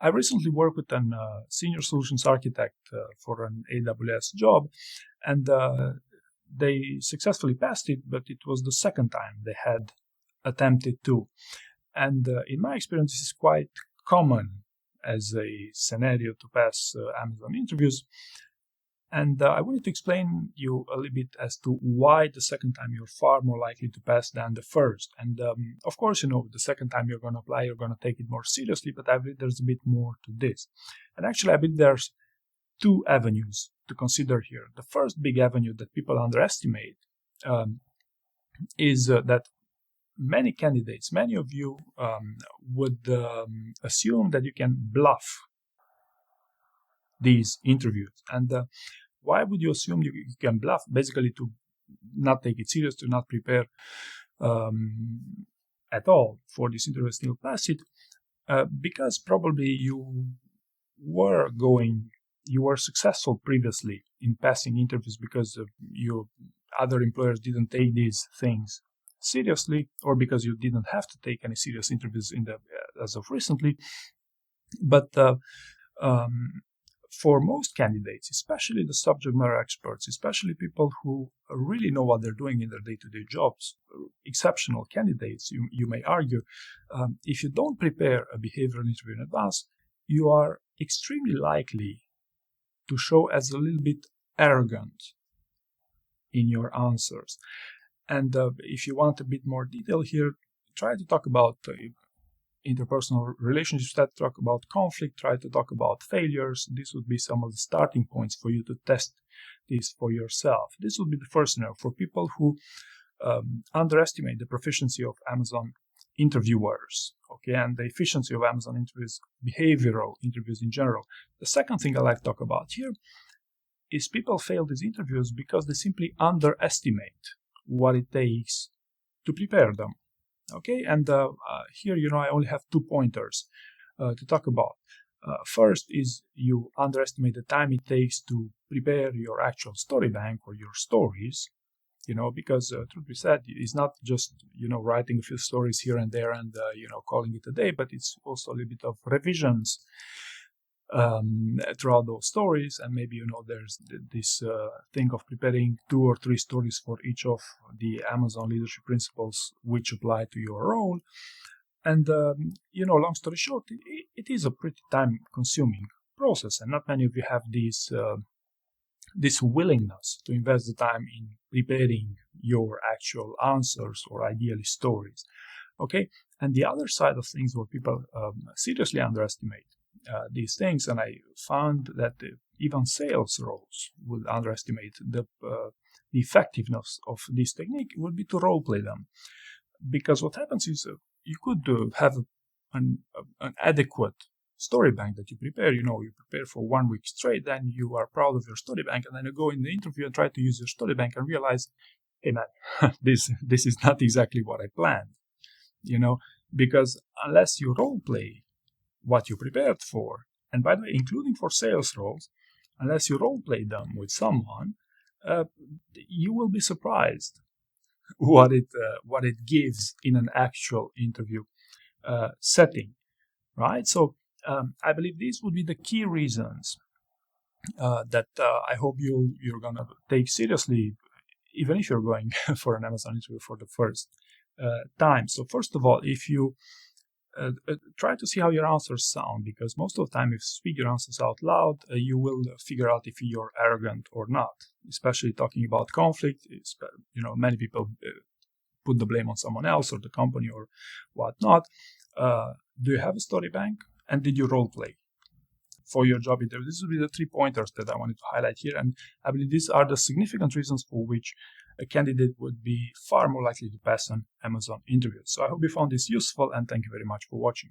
I recently worked with a senior solutions architect for an AWS job, and they successfully passed it, but it was the second time they had attempted to. And in my experience, this is quite common as a scenario to pass Amazon interviews. And I wanted to explain you a little bit as to why the second time you're far more likely to pass than the first. And of course, the second time you're going to apply, you're going to take it more seriously, but I believe there's a bit more to this. And actually, I believe there's two avenues to consider here. The first big avenue that people underestimate is that many candidates, many of you would assume that you can bluff these interviews. And why would you assume you can bluff? Basically, to not take it serious, to not prepare at all for this interview, still pass it, because probably you were successful previously in passing interviews because your other employers didn't take these things seriously, or because you didn't have to take any serious interviews as of recently. But for most candidates, especially the subject matter experts, especially people who really know what they're doing in their day-to-day jobs, exceptional candidates, you may argue, if you don't prepare a behavioral interview in advance, you are extremely likely to show as a little bit arrogant in your answers. And if you want a bit more detail here, try to talk about interpersonal relationships, try to talk about conflict, try to talk about failures. This would be some of the starting points for you to test this for yourself. This would be the first scenario for people who underestimate the proficiency of Amazon interviewers, okay, and the efficiency of Amazon interviews, behavioral interviews in general. The second thing I like to talk about here is people fail these interviews because they simply underestimate what it takes to prepare them. Okay, and here, I only have 2 pointers to talk about. First is you underestimate the time it takes to prepare your actual story bank or your stories, because truth be said, it's not just, writing a few stories here and there and, calling it a day, but it's also a little bit of revisions throughout those stories. And maybe, there's this thing of preparing 2 or 3 stories for each of the Amazon leadership principles which apply to your role. And, long story short, it is a pretty time-consuming process, and not many of you have this willingness to invest the time in preparing your actual answers or ideally stories. Okay, and the other side of things where people seriously underestimate these things, and I found that even sales roles would underestimate the effectiveness of this technique, would be to role play them. Because what happens is you could have an adequate story bank that you prepare. You prepare for 1 week straight, then you are proud of your story bank, and then you go in the interview and try to use your story bank and realize, hey man, this is not exactly what I planned. Because unless you role play what you prepared for, and by the way, including for sales roles, unless you role play them with someone, you will be surprised what it gives in an actual interview setting, right? So I believe these would be the key reasons that I hope you're gonna take seriously, even if you're going for an Amazon interview for the first time. So first of all, if you try to see how your answers sound, because most of the time, if you speak your answers out loud, you will figure out if you're arrogant or not. Especially talking about conflict, many people put the blame on someone else or the company or whatnot. Do you have a story bank, and did you role play for your job interview? This would be the 3 pointers that I wanted to highlight here, and I believe these are the significant reasons for which a candidate would be far more likely to pass an Amazon interview. So I hope you found this useful, and thank you very much for watching.